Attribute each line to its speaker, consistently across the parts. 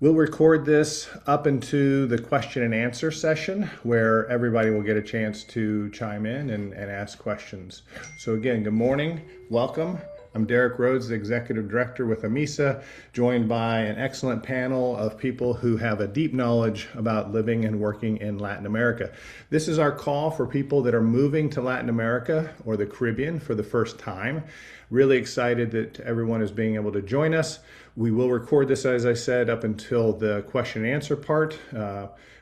Speaker 1: We'll record this up into the question and answer session where everybody will get a chance to chime in and ask questions. So again, good morning, welcome. I'm Derek Rhodes, the Executive Director with AMISA, joined by an excellent panel of people who have a deep knowledge about living and working in Latin America. This is our call for people that are moving to Latin America or the Caribbean for the first time. Really excited that everyone is being able to join us. We will record this, as I said, up until the question and answer part.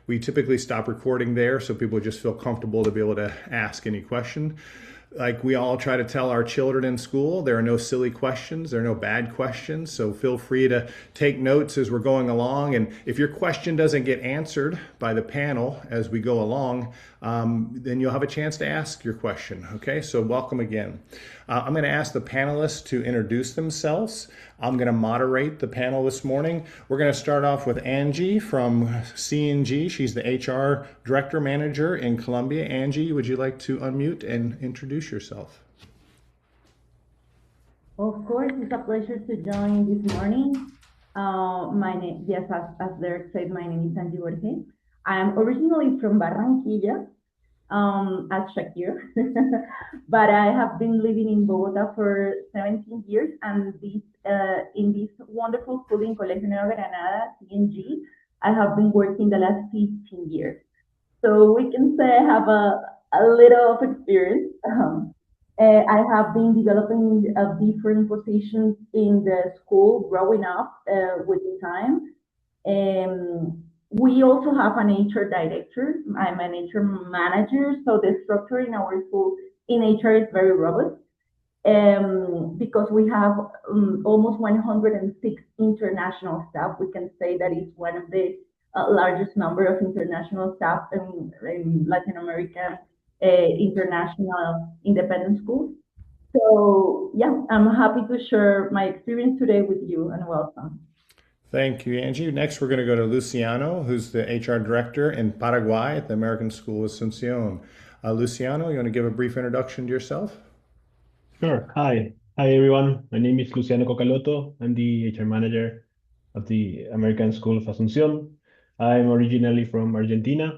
Speaker 1: We typically stop recording there so people just feel comfortable to be able to ask any question. Like we all try to tell our children in school, there are no silly questions, there are no bad questions. So feel free to take notes as we're going along. And if your question doesn't get answered by the panel as we go along, then you'll have a chance to ask your question. Okay, so welcome again. I'm going to ask the panelists to introduce themselves. I'm going to moderate the panel this morning. We're going to start off with Angie from C&G. She's the HR Director Manager in Colombia. Angie, would you like to unmute and introduce yourself?
Speaker 2: Of course, it's a pleasure to join this morning. My name, yes, as Derek said, my name is Angie Borges. I'm originally from Barranquilla, as Shakir, but I have been living in Bogota for 17 years, and in this wonderful school in Colegio Nueva Granada, CNG, I have been working the last 15 years. So we can say I have a little of experience. I have been developing different positions in the school growing up with the time. We also have an HR director. I'm an HR manager, so the structure in our school in HR is very robust because we have almost 106 international staff. We can say that it's one of the largest number of international staff in Latin America international independent schools. So yeah, I'm happy to share my experience today with you and welcome.
Speaker 1: Thank you, Angie. Next, we're going to go to Luciano, who's the HR Director in Paraguay at the American School of Asuncion. Luciano, you want to give a brief introduction to yourself?
Speaker 3: Sure. Hi, everyone. My name is Luciano Cocaloto. I'm the HR manager of the American School of Asuncion. I'm originally from Argentina,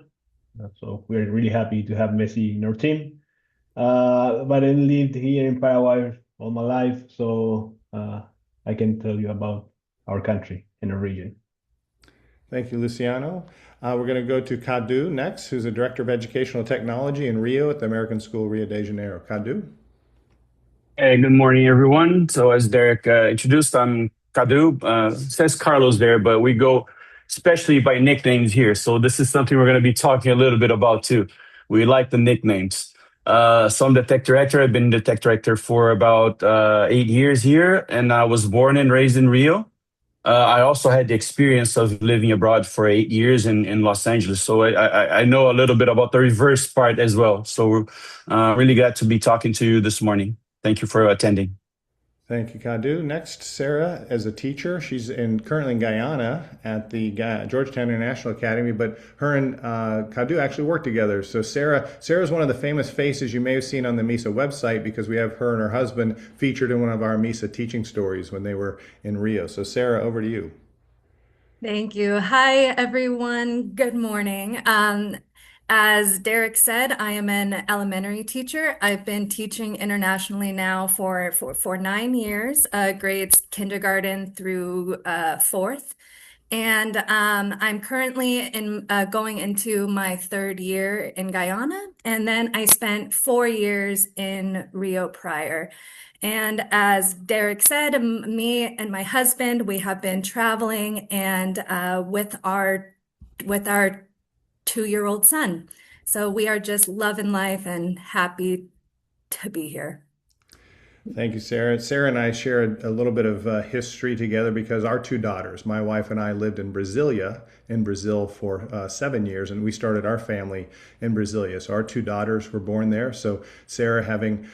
Speaker 3: so we're really happy to have Messi in our team. But I lived here in Paraguay all my life, so I can tell you about our country and our region.
Speaker 1: Thank you, Luciano. We're going to go to Cadu next, who's the Director of Educational Technology in Rio at the American School Rio de Janeiro. Cadu?
Speaker 4: Hey, good morning, everyone. So as Derek introduced, I'm Cadu. Says Carlos there, but we go especially by nicknames here. So this is something we're going to be talking a little bit about too. We like the nicknames. So I'm the tech director. I've been the tech director for about 8 years here, and I was born and raised in Rio. I also had the experience of living abroad for 8 years in Los Angeles. So I know a little bit about the reverse part as well. So really glad to be talking to you this morning. Thank you for attending.
Speaker 1: Thank you, Cadu. Next, Sarah, as a teacher, she's currently in Guyana at the Georgetown International Academy, but her and Cadu actually work together. So Sarah's one of the famous faces you may have seen on the MISA website because we have her and her husband featured in one of our MISA teaching stories when they were in Rio. So Sarah, over to you.
Speaker 5: Thank you. Hi, everyone. Good morning. As Derek said, I am an elementary teacher. I've been teaching internationally now for 9 years, grades kindergarten through fourth. And I'm currently going into my third year in Guyana. And then I spent 4 years in Rio prior. And as Derek said, me and my husband, we have been traveling and with our 2-year-old son. So we are just loving life and happy to be here.
Speaker 1: Thank you, Sarah. Sarah and I share a little bit of history together because our two daughters, my wife and I, lived in Brazil for 7 years, and we started our family in Brasilia. So our two daughters were born there. So Sarah, having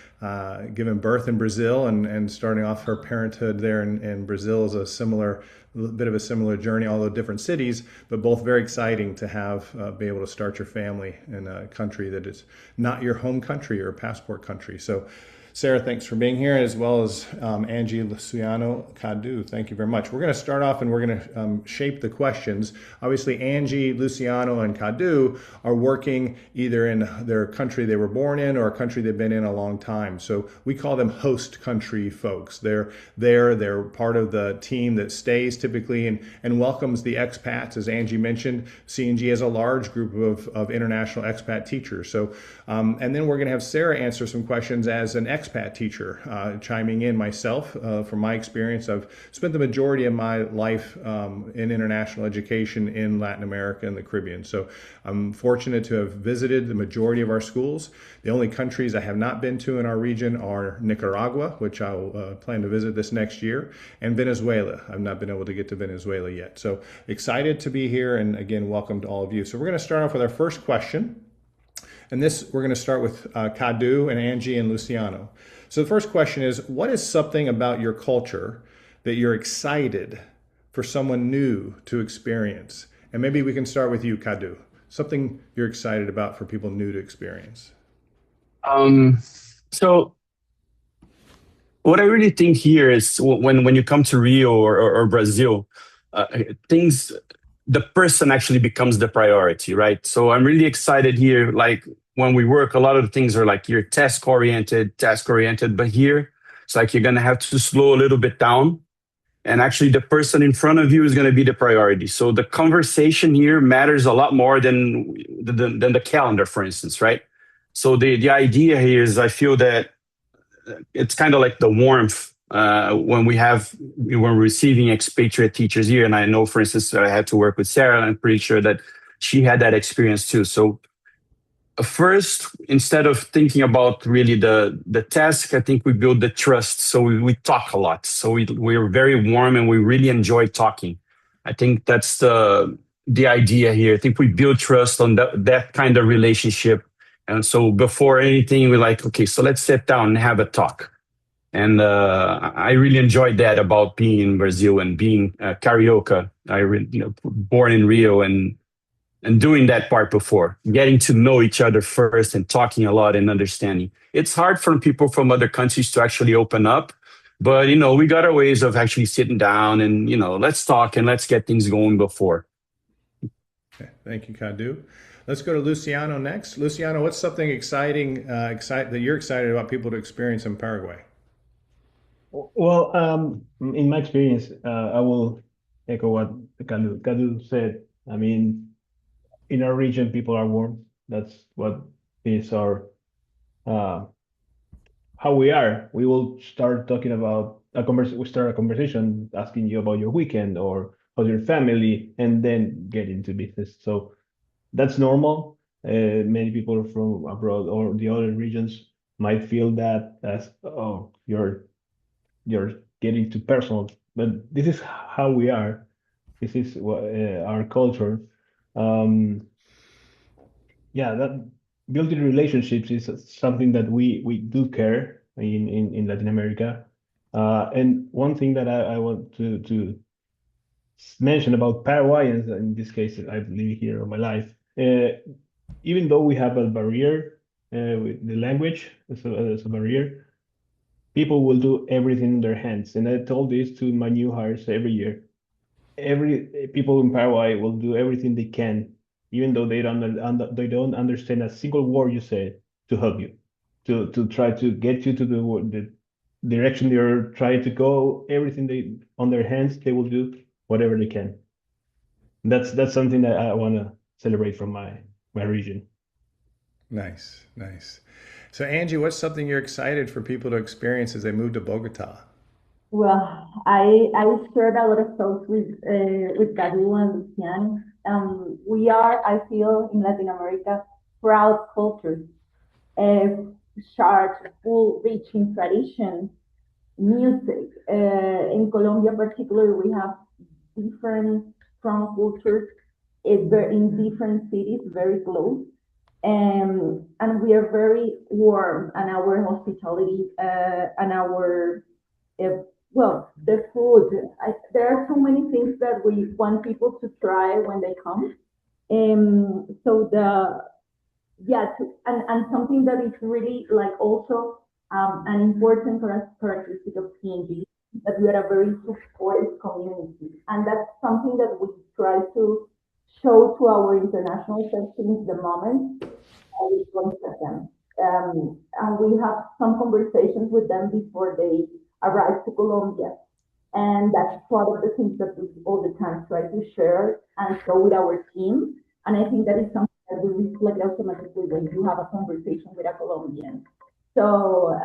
Speaker 1: given birth in Brazil and starting off her parenthood there in Brazil, is a bit of a similar journey, although different cities, but both very exciting to have be able to start your family in a country that is not your home country or a passport country. So Sarah, thanks for being here, as well as Angie Luciano Cadu. Thank you very much. We're going to start off and we're going to shape the questions. Obviously, Angie Luciano and Cadu are working either in their country they were born in or a country they've been in a long time. So we call them host country folks. They're part of the team that stays typically and welcomes the expats. As Angie mentioned, CNG has a large group of international expat teachers. So, and then we're going to have Sarah answer some questions as an expat teacher, chiming in myself. From my experience, I've spent the majority of my life in international education in Latin America and the Caribbean. So I'm fortunate to have visited the majority of our schools. The only countries I have not been to in our region are Nicaragua, which I'll plan to visit this next year, and Venezuela. I've not been able to get to Venezuela yet. So excited to be here, and again, welcome to all of you. So we're going to start off with our first question. And this, we're going to start with Cadu and Angie and Luciano. So the first question is, what is something about your culture that you're excited for someone new to experience? And maybe we can start with you, Cadu. Something you're excited about for people new to experience.
Speaker 4: So what I really think here is when you come to Rio or Brazil, things, the person actually becomes the priority, right? So I'm really excited here. Like when we work, a lot of the things are like you're task oriented, but here it's like you're going to have to slow a little bit down. And actually the person in front of you is going to be the priority. So the conversation here matters a lot more than the calendar, for instance, right? So the idea here is I feel that it's kind of like the warmth when we're receiving expatriate teachers here. And I know, for instance, that I had to work with Sarah, and I'm pretty sure that she had that experience too. So first, instead of thinking about really the task, I think we build the trust. So we talk a lot. So we're very warm and we really enjoy talking. I think that's the idea here. I think we build trust on that kind of relationship. And so before anything, we're like, okay, so let's sit down and have a talk. And I really enjoyed that about being in Brazil and being carioca. Born in Rio and doing that part before, getting to know each other first and talking a lot and understanding. It's hard for people from other countries to actually open up, but we got our ways of actually sitting down and let's talk and let's get things going before.
Speaker 1: Okay, thank you, Cadu. Let's go to Luciano next. Luciano, what's something exciting that you're excited about people to experience in Paraguay?
Speaker 3: Well, in my experience, I will echo what Cadu said. I mean, in our region, people are warm. That's what is our how we are. We will start talking about we start a conversation asking you about your weekend or how's your family, and then get into business. So that's normal. Many people from abroad or the other regions might feel that as, oh, you're getting too personal, but this is how we are. This is what our culture. Yeah, that building relationships is something that we do care in Latin America. And one thing that I want to mention about Paraguayans, in this case, I've lived here all my life. Even though we have a barrier with the language as a barrier, people will do everything in their hands. And I told this to my new hires every year. People in Paraguay will do everything they can, even though they don't understand a single word you say, to help you, to try to get you to the direction they're trying to go. Everything they on their hands, they will do whatever they can. That's something that I want to celebrate from my region.
Speaker 1: Nice. So Angie, what's something you're excited for people to experience as they move to Bogota?
Speaker 2: Well, I shared a lot of thoughts with Cadu and Lucian. We are, I feel, in Latin America, proud culture, short, full, rich in tradition, music. In Colombia, particularly, we have different strong cultures in different cities, very close. And we are very warm, and our hospitality and our the food. There are so many things that we want people to try when they come. So and something that is really like also An important characteristic of PNG is that we are a very supportive community, and that's something that we try to show to our international settings the moment we contact them. And we have some conversations with them before they arrive to Colombia. And that's part of the things that we all the time try to share and show with our team. And I think that is something that we reflect automatically when you have a conversation with a Colombian. So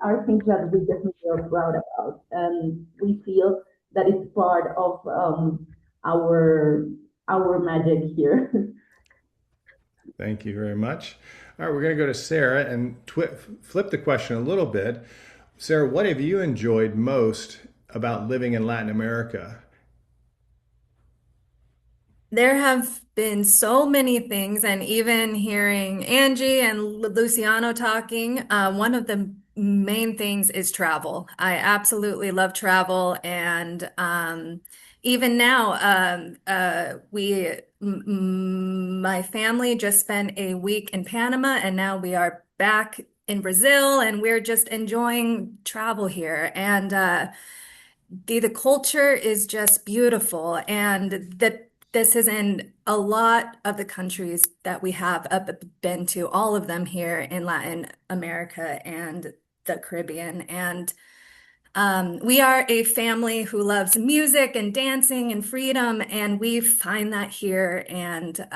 Speaker 2: are things that we definitely are proud about. And we feel that it's part of our our magic here.
Speaker 1: Thank you very much. All right, we're going to go to Sarah and flip the question a little bit. Sarah, what have you enjoyed most about living in Latin America?
Speaker 5: There have been so many things, and even hearing Angie and Luciano talking, one of the main things is travel. I absolutely love travel, and even now, my family just spent a week in Panama, and now we are back in Brazil, and we're just enjoying travel here. And the culture is just beautiful, and that this is in a lot of the countries that we have been to, all of them here in Latin America and the Caribbean. And we are a family who loves music and dancing and freedom, and we find that here, and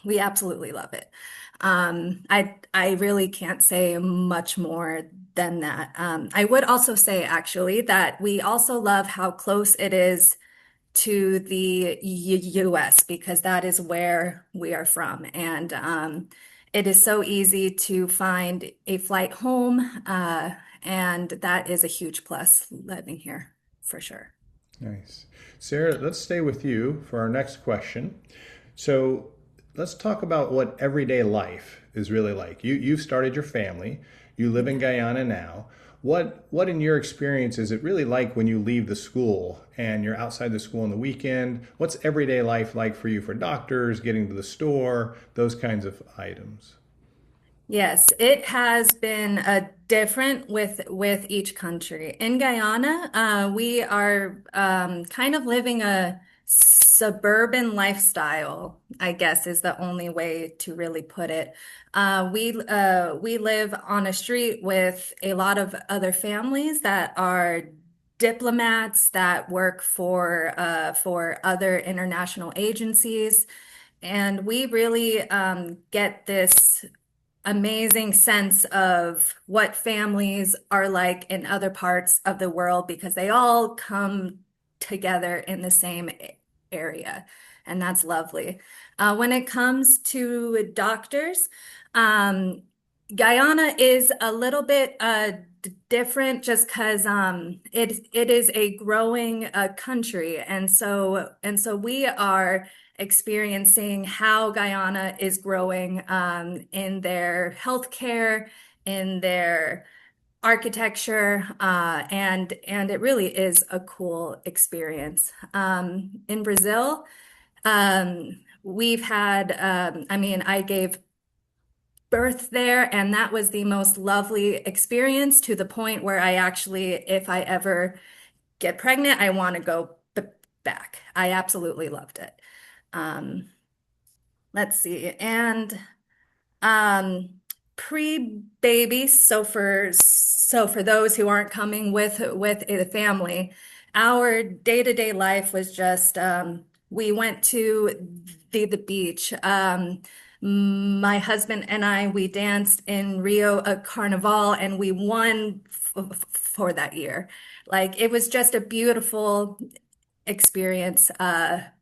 Speaker 5: we absolutely love it. I really can't say much more than that. I would also say actually that we also love how close it is to the US because that is where we are from. And it is so easy to find a flight home, and that is a huge plus living here for sure.
Speaker 1: Nice. Sarah, let's stay with you for our next question. So let's talk about what everyday life is really like. You've started your family. You live in Guyana now. What in your experience is it really like when you leave the school and you're outside the school on the weekend? What's everyday life like for you for doctors, getting to the store, those kinds of items?
Speaker 5: Yes, it has been different with each country. In Guyana, we are kind of living a suburban lifestyle, I guess is the only way to really put it. We live on a street with a lot of other families that are diplomats that work for other international agencies, and we really get this amazing sense of what families are like in other parts of the world because they all come together in the same area, and that's lovely. When it comes to doctors, um, Guyana is a little bit different just because it is a growing country, and so we are experiencing how Guyana is growing in their healthcare, in their architecture, and it really is a cool experience. In Brazil, we've had, I mean, I gave birth there, and that was the most lovely experience to the point where I actually, if I ever get pregnant, I want to go back. I absolutely loved it. Um, let's see. And um, pre-baby, so for those who aren't coming with a family, our day-to-day life was just we went to the beach. My husband and I, we danced in Rio Carnival, and we won for that year. Like it was just a beautiful experience,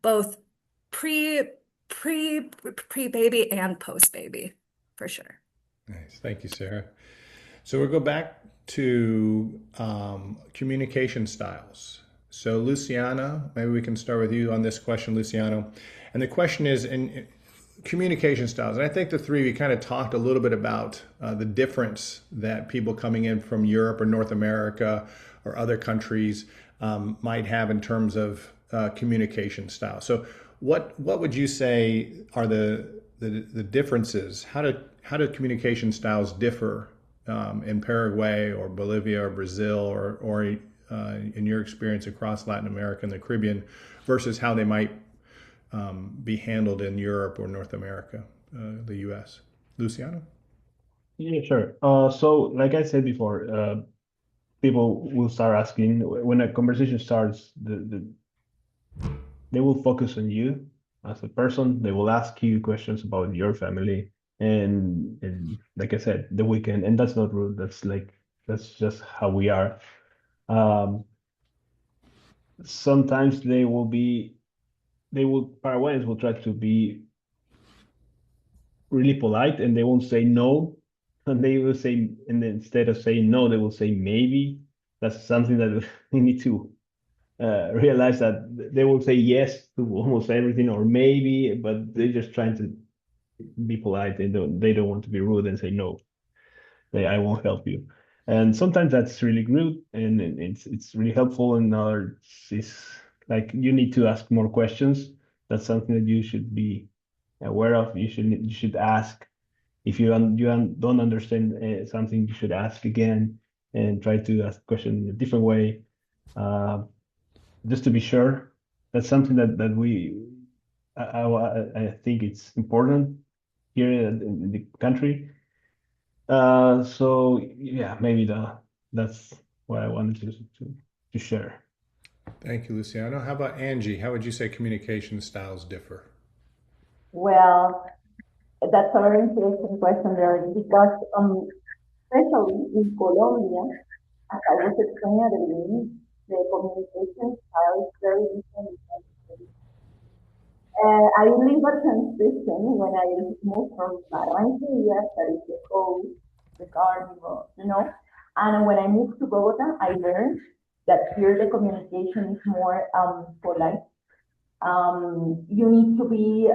Speaker 5: both pre pre-baby and post-baby, for sure.
Speaker 1: Nice. Thank you, Sarah. So we'll go back to communication styles. So Luciana, maybe we can start with you on this question, Luciano. And the question is in communication styles. And I think the three, we kind of talked a little bit about the difference that people coming in from Europe or North America or other countries might have in terms of communication style. So what would you say are the differences? How do communication styles differ in Paraguay or Bolivia or Brazil or in your experience across Latin America and the Caribbean versus how they might be handled in Europe or North America, the U.S. Luciano?
Speaker 3: Yeah, sure. So like I said before, people will start asking when a conversation starts, they will focus on you as a person. They will ask you questions about your family, and like I said, the weekend, and that's not rude. That's just how we are. Um, Sometimes Paraguayans will try to be really polite, and they won't say no, and they will say, and then instead of saying no, they will say maybe. That's something that we need to realize, that they will say yes to almost everything or maybe, but they're just trying to be polite. They don't want to be rude and say no. I won't help you. And sometimes that's really rude, and it's really helpful. And others, it's like you need to ask more questions. That's something that you should be aware of. You should ask if don't understand something. You should ask again and try to ask the question in a different way. Uh, just to be sure. That's something that I think it's important here in the country. So yeah, maybe that's what I wanted to share.
Speaker 1: Thank you, Luciano. How about Angie? How would you say communication styles differ?
Speaker 2: Well, that's a very interesting question there because especially in Colombia, as I was explaining at the beginning, the communication style is very different. I live a transition when I moved from Barranquilla, that is the coast, the carnival, and when I moved to Bogota, I learned that here the communication is more polite. You need to be,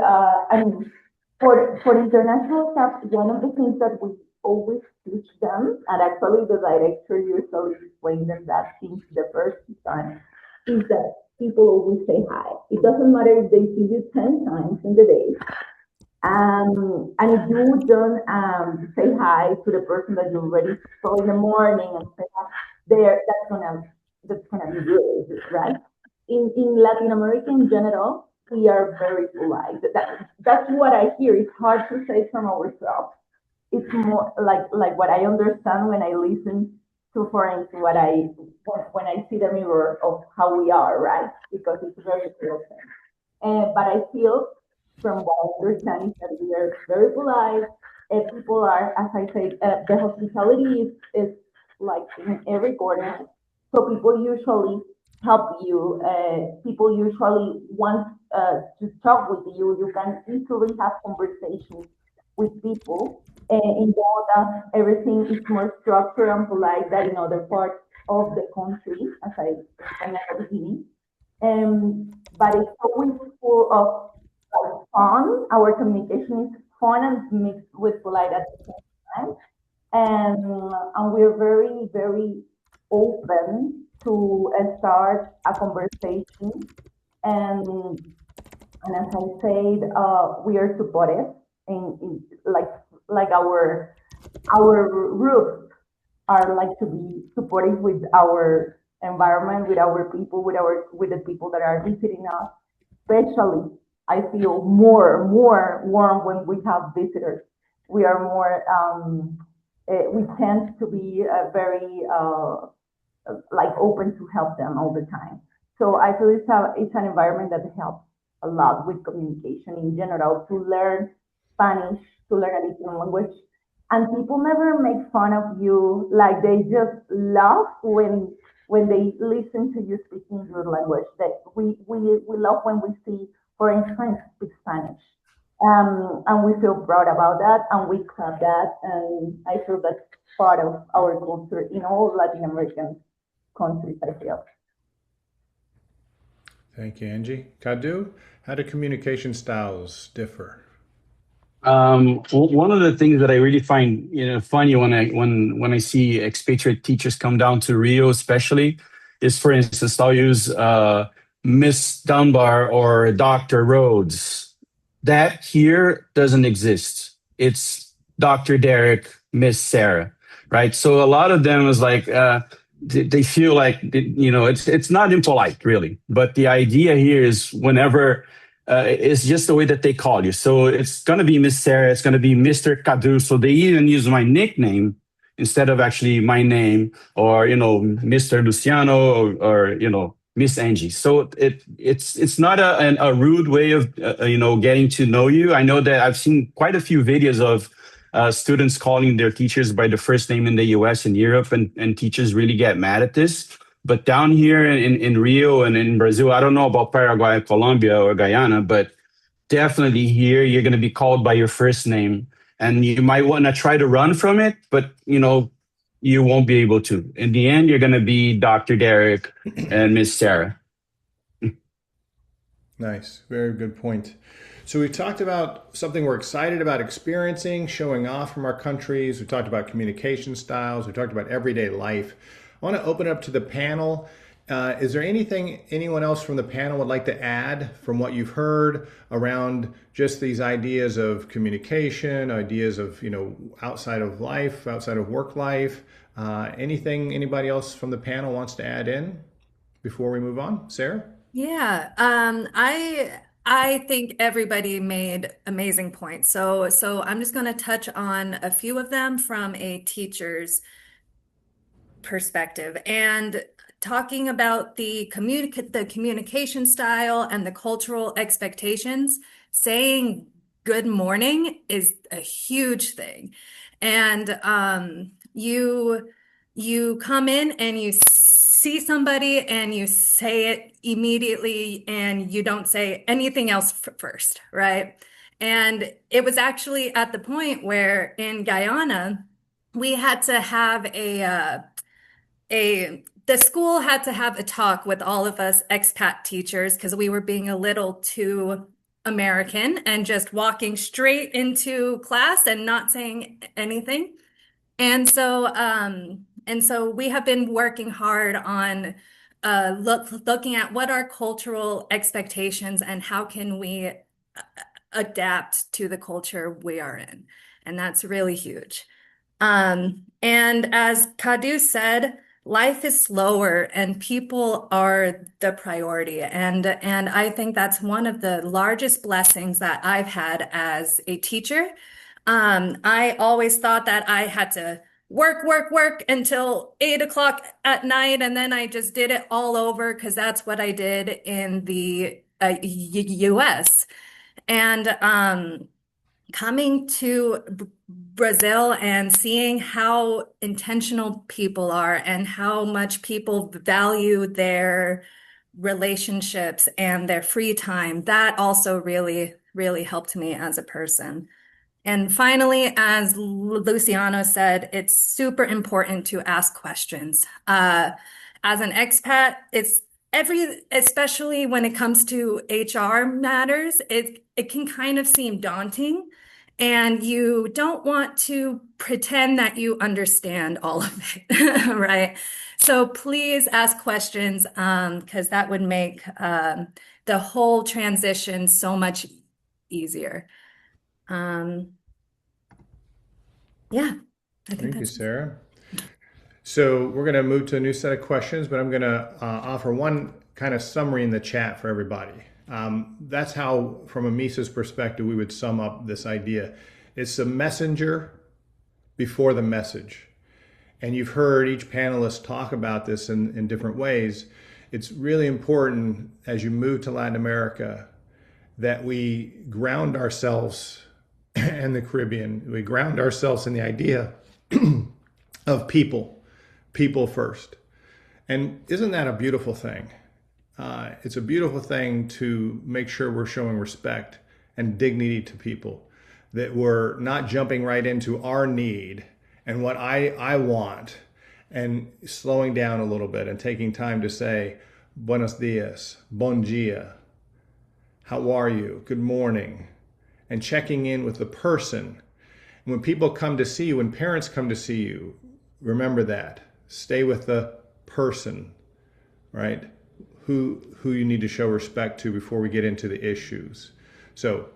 Speaker 2: for international staff, one of the things that we always teach them, and actually the director usually explains them that since the first time, is that people always say hi. It doesn't matter if they see you 10 times in the day. And if you don't say hi to the person that you already saw in the morning and say hi, that's gonna be good, right? In Latin America in general, we are very polite. That's what I hear. It's hard to say from ourselves. It's more like what I understand when I listen to, for instance, when I see the mirror of how we are, right? Because it's very clear. But I feel from what I understand is that we are very polite. People are, as I said, the hospitality is like in every corner. So people usually help you. People usually want to talk with you. You can easily have conversations with people. In Bogota, everything is more structured and polite than in other parts of the country, as I explained at the beginning. But it's always full of fun. Our communication is fun and mixed with polite at the same time. And we're very, very open to start a conversation. And as I said, we are supportive in like our roots are like to be supportive with our environment, with our people, with the people that are visiting us. Especially, I feel more warm when we have visitors. We are more we tend to be very like open to help them all the time. So I feel it's an environment that helps a lot with communication in general, to learn Spanish, to learn a different language. And people never make fun of you, like they just laugh when they listen to you speaking your language. That we love when we see foreign friends speak Spanish. And we feel proud about that, and we clap that, and I feel that's part of our culture in all Latin American countries, I feel.
Speaker 1: Thank you, Angie. Kadu, how do communication styles differ?
Speaker 4: One of the things that I really find funny when I see expatriate teachers come down to Rio, especially, is, for instance, I'll use Miss Dunbar or Dr. Rhodes. That here doesn't exist. It's Dr. Derek, Miss Sarah. right? So a lot of them is like they feel like it's not impolite really, but the idea here is whenever it's just the way that they call you. So it's gonna be Miss Sarah, it's gonna be Mr. Cadu. So they even use my nickname instead of actually my name, or Mr. Luciano, or Miss Angie. So it's not a rude way of getting to know you. I know that I've seen quite a few videos of students calling their teachers by the first name in the US and Europe, and teachers really get mad at this. But down here in Rio and in Brazil, I don't know about Paraguay, Colombia, or Guyana, but definitely here you're going to be called by your first name. And you might want to try to run from it, but you won't be able to. In the end, you're going to be Dr. Derek and Miss Sarah.
Speaker 1: Nice. Very good point. So we've talked about something we're excited about experiencing, showing off from our countries. We talked about communication styles. We talked about everyday life. I want to open up to the panel. Is there anything anyone else from the panel would like to add from what you've heard around just these ideas of communication, ideas of, outside of life, outside of work life? Anything anybody else from the panel wants to add in before we move on? Sarah?
Speaker 5: Yeah, I think everybody made amazing points. So I'm just going to touch on a few of them from a teacher's perspective, and talking about the communication style and the cultural expectations. Saying good morning is a huge thing, and you come in and you see somebody and you say it immediately, and you don't say anything else first, right? And it was actually at the point where in Guyana we had to have the school had to have a talk with all of us expat teachers because we were being a little too American and just walking straight into class and not saying anything. And so we have been working hard on looking at what are cultural expectations and how can we adapt to the culture we are in. And that's really huge. And as Kadu said, life is slower and people are the priority. And I think that's one of the largest blessings that I've had as a teacher. I always thought that I had to work until 8 o'clock at night, and then I just did it all over because that's what I did in the US. And coming to Brazil and seeing how intentional people are and how much people value their relationships and their free time, that also really, really helped me as a person. And finally, as Luciano said, it's super important to ask questions. As an expat, especially when it comes to HR matters, it can kind of seem daunting, and you don't want to pretend that you understand all of it, right? So please ask questions, because that would make the whole transition so much easier. Yeah, I think
Speaker 1: Thank you,
Speaker 5: that's
Speaker 1: Sarah. So we're going to move to a new set of questions, but I'm going to offer one kind of summary in the chat for everybody. That's how, from AMISA's perspective, we would sum up this idea. It's the messenger before the message. And you've heard each panelist talk about this in different ways. It's really important as you move to Latin America that we ground ourselves in the Caribbean. We ground ourselves in the idea of people first. And isn't that a beautiful thing? It's a beautiful thing to make sure we're showing respect and dignity to people, that we're not jumping right into our need and what I want, and slowing down a little bit and taking time to say, buenos dias, bon dia, how are you, good morning, and checking in with the person. And when people come to see you, when parents come to see you, remember that. Stay with the person, right? Who you need to show respect to before we get into the issues. So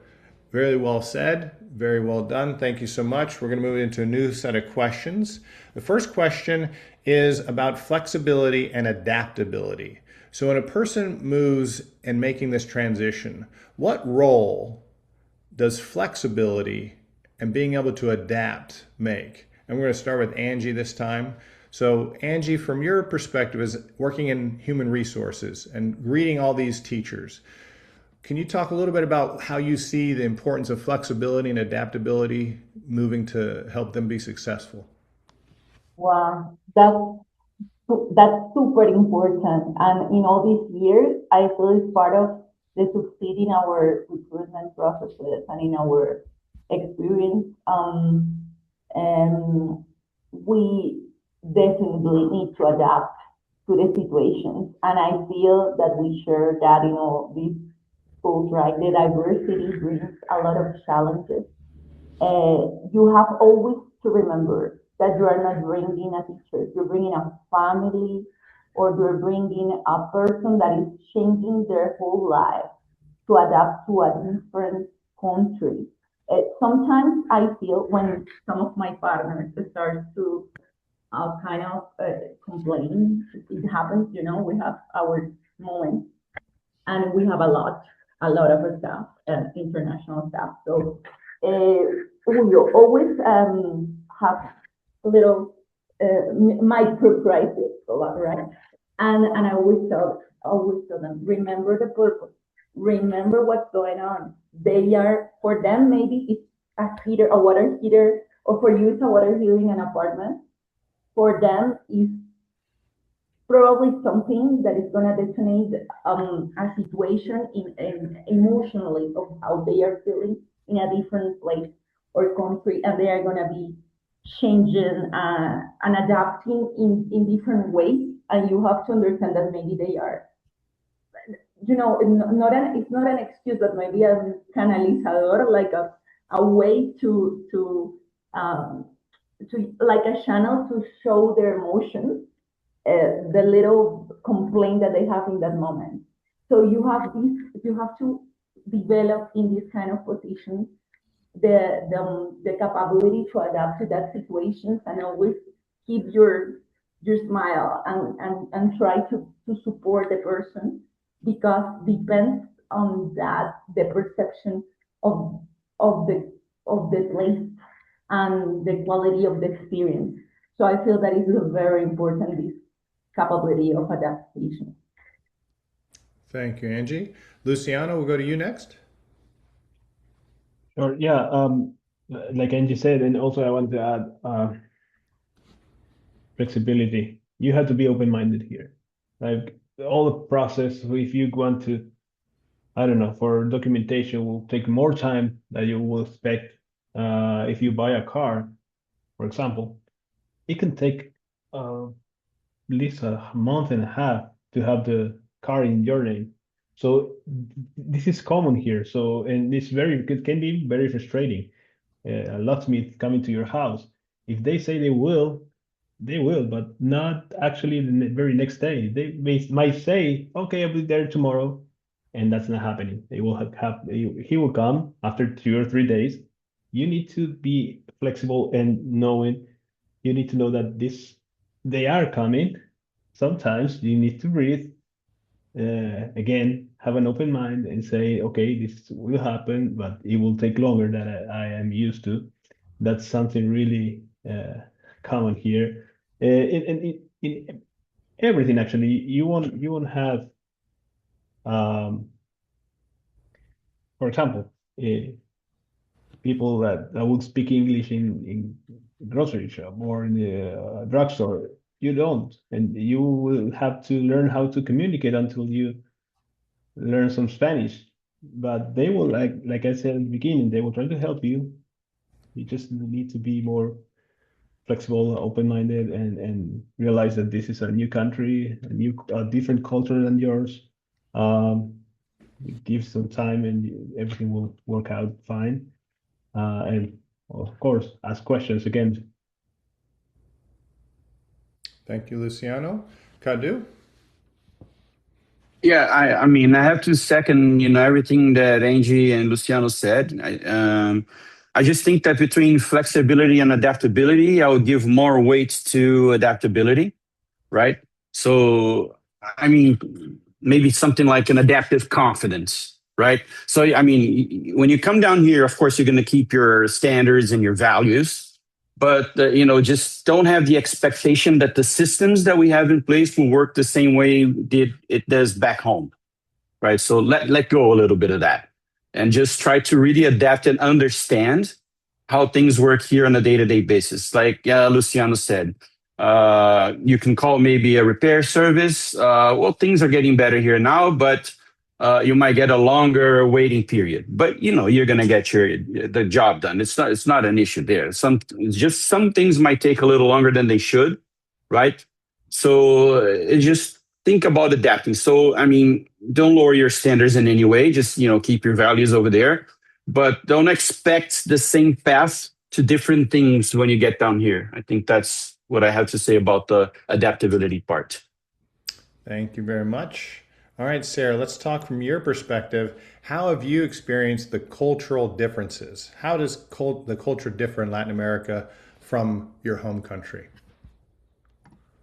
Speaker 1: Very well said. Very well done. Thank you so much. We're going to move into a new set of questions. The first question is about flexibility and adaptability. So when a person moves and making this transition, what role does flexibility and being able to adapt make? And we're going to start with Angie this time. So Angie, from your perspective as working in human resources and reading all these teachers, can you talk a little bit about how you see the importance of flexibility and adaptability moving to help them be successful?
Speaker 2: Wow, that's super important. And in all these years, I feel it's part of the succeed in our recruitment processes and in our experience. And we definitely need to adapt to the situations. And I feel that we share that in all these schools, right? The diversity brings a lot of challenges. You have always to remember that you are not bringing a teacher, you're bringing a family, or you're bringing a person that is changing their whole life to adapt to a different country. Sometimes I feel when some of my partners start to kind of complain, it happens, we have our moments, and we have a lot of staff, international staff. So we always have little micro crisis, right? And I always tell them, remember the purpose, remember what's going on. They are, for them, maybe it's a heater, a water heater, or for you, it's a water heater in an apartment. For them, it's probably something that is going to detonate a situation in emotionally of how they are feeling in a different place or country, and they are going to be changing and adapting in different ways. And you have to understand that maybe they are, it's not an excuse, but maybe a canalizador, like a way um, to like a channel to show their emotions, the little complaint that they have in that moment. So you have to develop in this kind of position the capability to adapt to that situations and always keep your smile and try to support the person, because depends on that the perception of of the of the place and the quality of the experience. So I feel that it is very important, this capability of adaptation.
Speaker 1: Thank you, Angie. Luciano, we'll go to you next.
Speaker 3: Or yeah, like Angie said, and also I want to add flexibility. You have to be open-minded here. Like all the process, if you want to, I don't know, for documentation will take more time than you will expect. If you buy a car, for example, it can take at least a month and a half to have the car in your name. So this is common here. So, and it can be very frustrating. A locksmith coming to your house. If they say they will, but not actually the very next day. Might say, okay, I'll be there tomorrow, and that's not happening. They will he will come after 2 or 3 days. You need to be flexible and knowing, you need to know that they are coming. Sometimes you need to breathe, again, have an open mind and say, okay, this will happen, but it will take longer than I am used to. That's something really common here. In everything, actually, you won't have, for example, people that would speak English in grocery shop or in the drugstore. You don't, and you will have to learn how to communicate until you learn some Spanish. But they will, like I said in the beginning, they will try to help you. You just need to be more flexible, open-minded, and realize that this is a new country, a different culture than yours. Give some time, and everything will work out fine. And of course, ask questions again.
Speaker 1: Thank you, Luciano. Kadu?
Speaker 4: Yeah, I mean, I have to second, everything that Angie and Luciano said. I just think that between flexibility and adaptability, I would give more weight to adaptability, right? So, I mean, maybe something like an adaptive confidence, right? So, I mean, when you come down here, of course, you're going to keep your standards and your values, but just don't have the expectation that the systems that we have in place will work the same way it does back home, right? So let go a little bit of that, and just try to really adapt and understand how things work here on a day-to-day basis. Like Luciano said, you can call maybe a repair service. Well, things are getting better here now, but you might get a longer waiting period. But you're gonna get the job done. It's not an issue there. Some things might take a little longer than they should, right? So just think about adapting. So I mean, don't lower your standards in any way. Just keep your values over there, but don't expect the same path to different things when you get down here. I think that's what I have to say about the adaptability part.
Speaker 1: Thank you very much. All right, Sarah, let's talk from your perspective. How have you experienced the cultural differences? How does the culture differ in Latin America from your home country?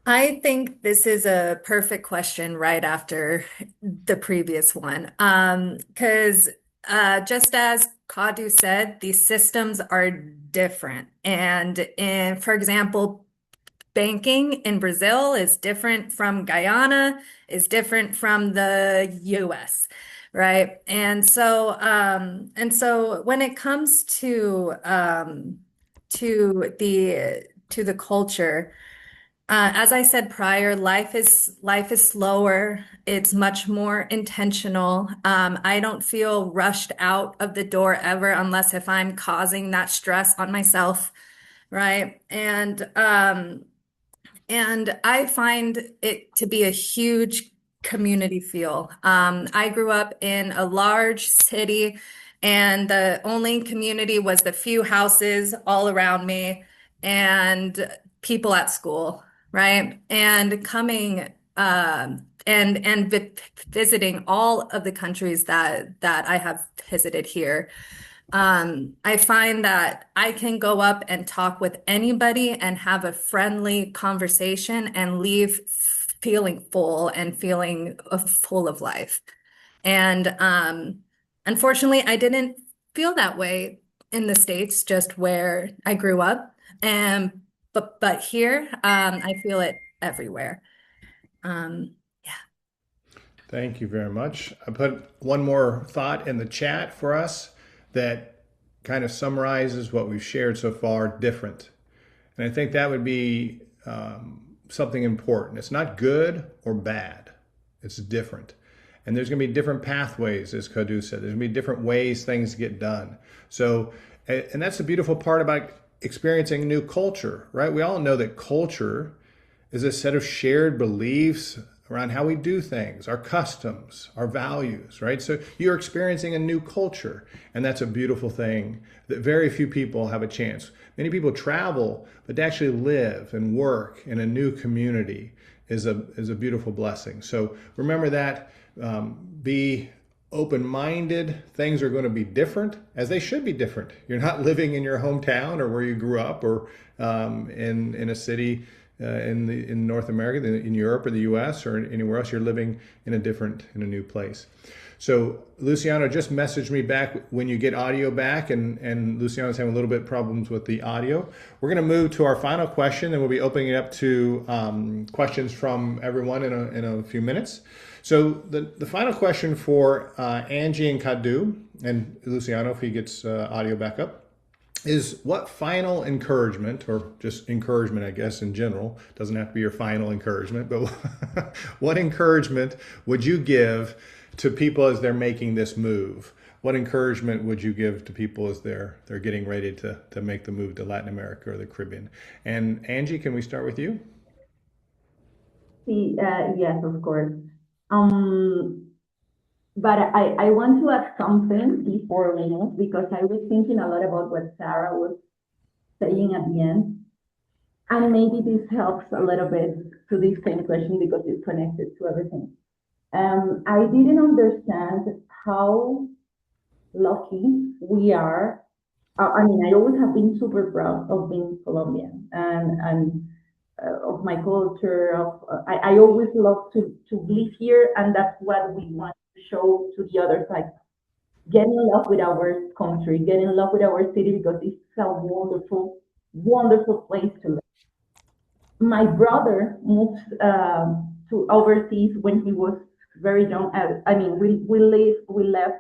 Speaker 5: I think this is a perfect question right after the previous one. Because just as Kadu said, these systems are different. And for example, banking in Brazil is different from Guyana, is different from the US, right? And so when it comes to the culture, as I said prior, life is slower. It's much more intentional. I don't feel rushed out of the door ever unless if I'm causing that stress on myself, right? And I find it to be a huge community feel. I grew up in a large city, and the only community was the few houses all around me and people at school, right? And coming and visiting all of the countries that I have visited here. I find that I can go up and talk with anybody and have a friendly conversation and leave feeling full and feeling full of life. And unfortunately, I didn't feel that way in the States, just where I grew up. And but here, I feel it everywhere. Yeah.
Speaker 1: Thank you very much. I put one more thought in the chat for us that kind of summarizes what we've shared so far, different. And I think that would be something important. It's not good or bad, it's different. And there's going to be different pathways, as Kadu said. There's going to be different ways things get done. So, and that's the beautiful part about experiencing new culture, right? We all know that culture is a set of shared beliefs around how we do things, our customs, our values, right? So you're experiencing a new culture, and that's a beautiful thing that very few people have a chance. Many people travel, but to actually live and work in a new community is a beautiful blessing. So remember that. Be open-minded. Things are going to be different, as they should be different. You're not living in your hometown or where you grew up, or in a city in North America, in Europe or the U.S. or anywhere else. You're living in a new place. So Luciano just messaged me back when you get audio back, and Luciano's having a little bit problems with the audio. We're going to move to our final question, and we'll be opening it up to questions from everyone in a few minutes. So the final question for Angie and Kadu, and Luciano, if he gets audio back up, is what final encouragement, or just encouragement, I guess, in general, doesn't have to be your final encouragement, but what encouragement would you give to people as they're making this move? What encouragement would you give to people as they're getting ready to make the move to Latin America or the Caribbean? And Angie, can we start with you?
Speaker 2: Yes, of course. But I want to add something before we move, because I was thinking a lot about what Sarah was saying at the end. And maybe this helps a little bit to this same question because it's connected to everything. I didn't understand how lucky we are. I mean, I always have been super proud of being Colombian and of my culture. I always love to live here, and that's what we want to show to the other side. Get in love with our country, get in love with our city because it's a wonderful, wonderful place to live. My brother moved to overseas when he was very young. I mean, we left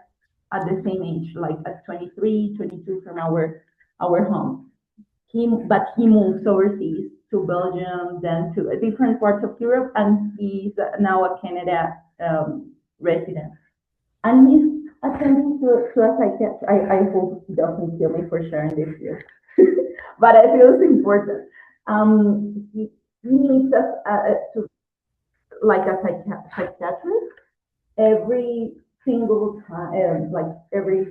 Speaker 2: at the same age, like at 23, 22 from our home. But he moves overseas to Belgium, then to different parts of Europe, and he's now a Canada resident. And he's attending to a psychiatrist. I hope he doesn't kill me for sharing this here, but I feel it's important. He needs us to like a psychiatrist every single time, like every,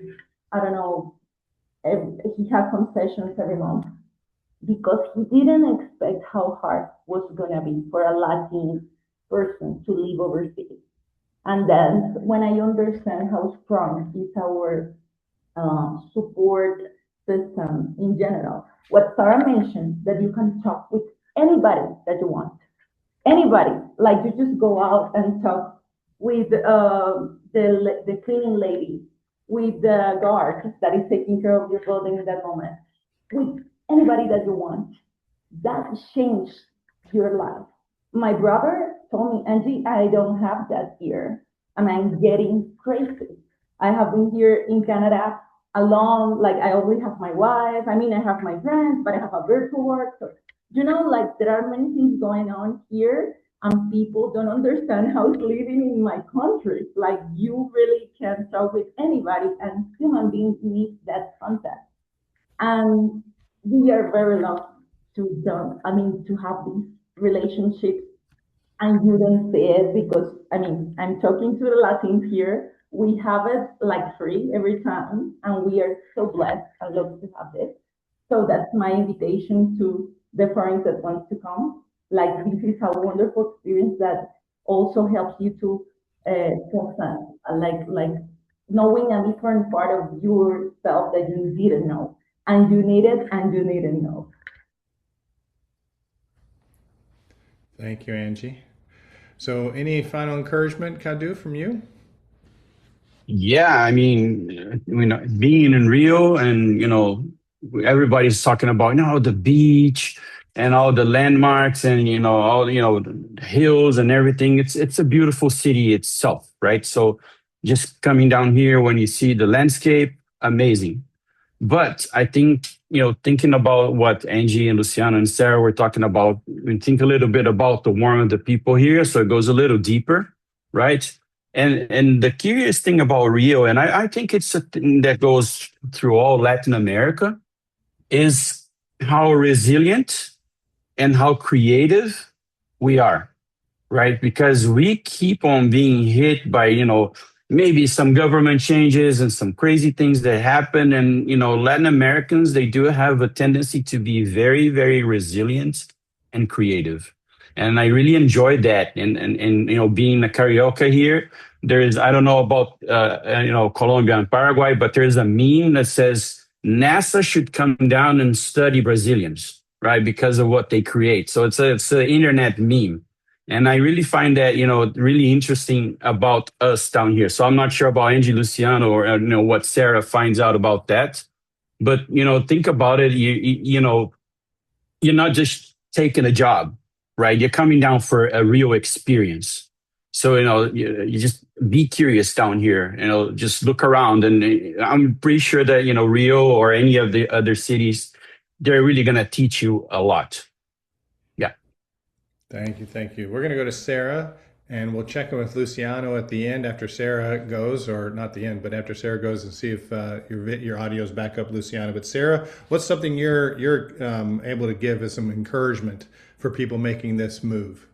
Speaker 2: I don't know, he has some sessions every month because he didn't expect how hard was gonna be for a Latin person to live overseas. And then when I understand how strong is our support system in general, what Sarah mentioned, that you can talk with anybody that you want, anybody, like you just go out and talk with the cleaning lady, with the guard that is taking care of your building in that moment, with anybody that you want. That changed your life. My brother told me, Angie, I don't have that here, and I'm getting crazy. I have been here in Canada alone. Like I always have my wife. I mean, I have my friends, but I have a virtual work. So like there are many things going on here, and people don't understand how it's living in my country. Like you really can talk with anybody, and human beings need that contact. And we are very lucky to have these relationships, and you don't see it because I mean I'm talking to the Latins here. We have it like free every time, and we are so blessed and lucky to have this. So that's my invitation to the foreigners that wants to come. Like this is a wonderful experience that also helps you to transcend, like knowing a different part of yourself that you didn't know, and you need it, and you didn't know.
Speaker 1: Thank you, Angie. So, any final encouragement, Kadu, from you?
Speaker 4: Yeah, I mean, being in Rio, and everybody's talking about the beach and all the landmarks, and all the hills and everything. It's a beautiful city itself, right? So just coming down here, when you see the landscape, amazing. But I think, thinking about what Angie and Luciano and Sarah were talking about, we think a little bit about the warmth of the people here. So it goes a little deeper, right? And the curious thing about Rio, and I think it's a thing that goes through all Latin America, is how resilient and how creative we are, right? Because we keep on being hit by, maybe some government changes and some crazy things that happen. And, Latin Americans, they do have a tendency to be very, very resilient and creative. And I really enjoyed that. And being a carioca here, there is, I don't know about, Colombia and Paraguay, but there's a meme that says NASA should come down and study Brazilians, right? Because of what they create. So it's an internet meme. And I really find that, really interesting about us down here. So I'm not sure about Angie Luciano or, what Sarah finds out about that. But, think about it. You're not just taking a job, right? You're coming down for a real experience. So, you just be curious down here, just look around. And I'm pretty sure that, Rio or any of the other cities, they're really going to teach you a lot. Yeah.
Speaker 1: Thank you. Thank you. We're going to go to Sarah, and we'll check in with Luciano at the end after Sarah goes, or not the end, but after Sarah goes, and see if your audio is back up, Luciano. But Sarah, what's something you're able to give as some encouragement for people making this move?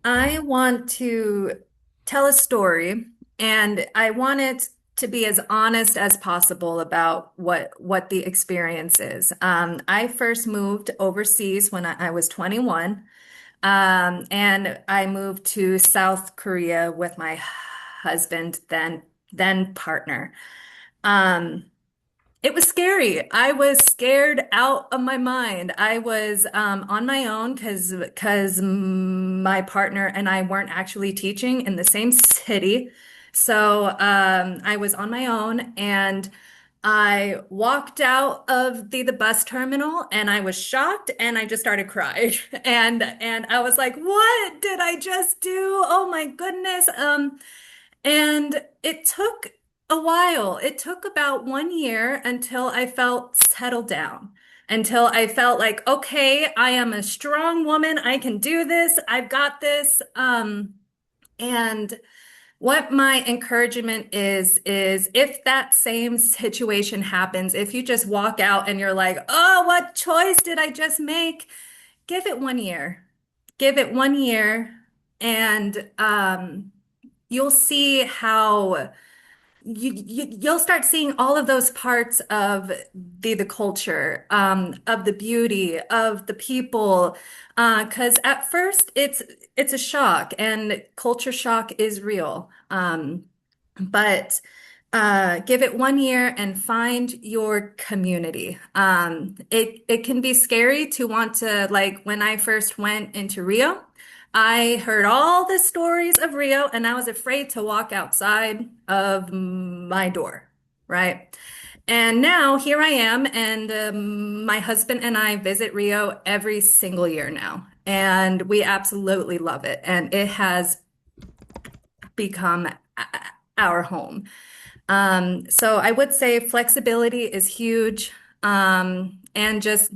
Speaker 5: I want to tell a story, and I want it to be as honest as possible about what the experience is. I first moved overseas when I was 21. And I moved to South Korea with my husband, then partner. Um, it was scary. I was scared out of my mind. I was on my own because my partner and I weren't actually teaching in the same city. So I was on my own, and I walked out of the bus terminal, and I was shocked, and I just started crying. And I was like, "What did I just do? Oh my goodness!" And it took a while. It took about 1 year until I felt settled down, until I felt like, okay, I am a strong woman. I can do this. I've got this. And what my encouragement is if that same situation happens, if you just walk out and you're like, oh, what choice did I just make? Give it 1 year. Give it 1 year, and you'll see how you'll start seeing all of those parts of the culture, of the beauty, of the people. Because at first it's a shock, and culture shock is real. But give it 1 year and find your community. It can be scary to want to, like when I first went into Rio, I heard all the stories of Rio, and I was afraid to walk outside of my door, right? And now here I am, and my husband and I visit Rio every single year now, and we absolutely love it, and it has become our home. So I would say flexibility is huge, and just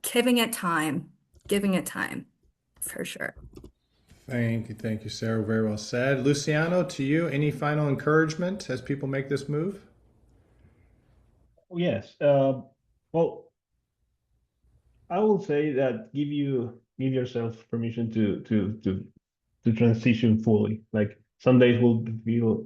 Speaker 5: giving it time for sure.
Speaker 1: Thank you, Sarah. Very well said. Luciano, to you, any final encouragement as people make this move?
Speaker 3: Yes. Well, I will say that give yourself permission to transition fully. Like some days will feel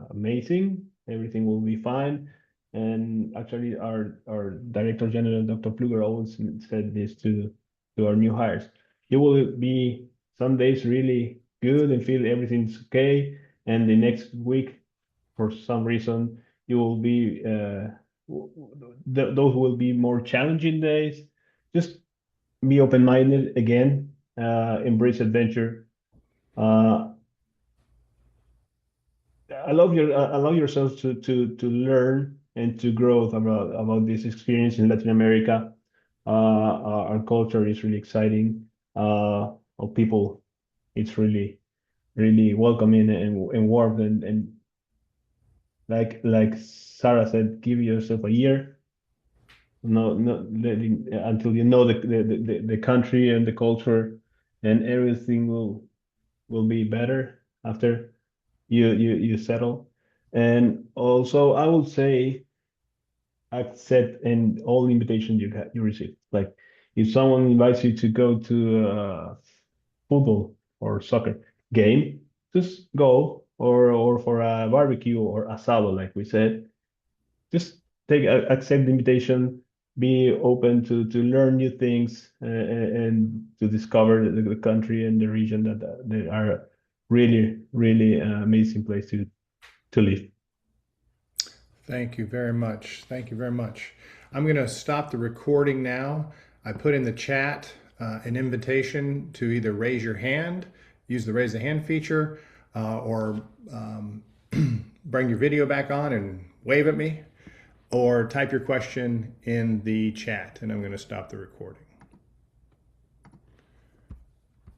Speaker 3: amazing, everything will be fine. And actually, our Director General, Dr. Pluger, always said this to our new hires. You will be some days really good and feel everything's okay, and the next week, for some reason, you will be those will be more challenging days. Just be open-minded again, embrace adventure. Uh, allow yourself to learn and to grow about this experience in Latin America. Our culture is really exciting. Our people, it's really welcoming and warm, and like Sarah said, give yourself a year. No, until you know the country and the culture, and everything will be better after you settle. And also, I would say accept and all invitations you receive. Like if someone invites you to go to a football or soccer game, just go, or for a barbecue or asado, like we said. Just accept the invitation, be open to learn new things, and to discover the country and the region that they are really amazing place to live.
Speaker 1: Thank you very much. Thank you very much. I'm going to stop the recording now. I put in the chat an invitation to either raise your hand, use the raise the hand feature, or bring your video back on and wave at me, or type your question in the chat, and I'm going to stop the recording.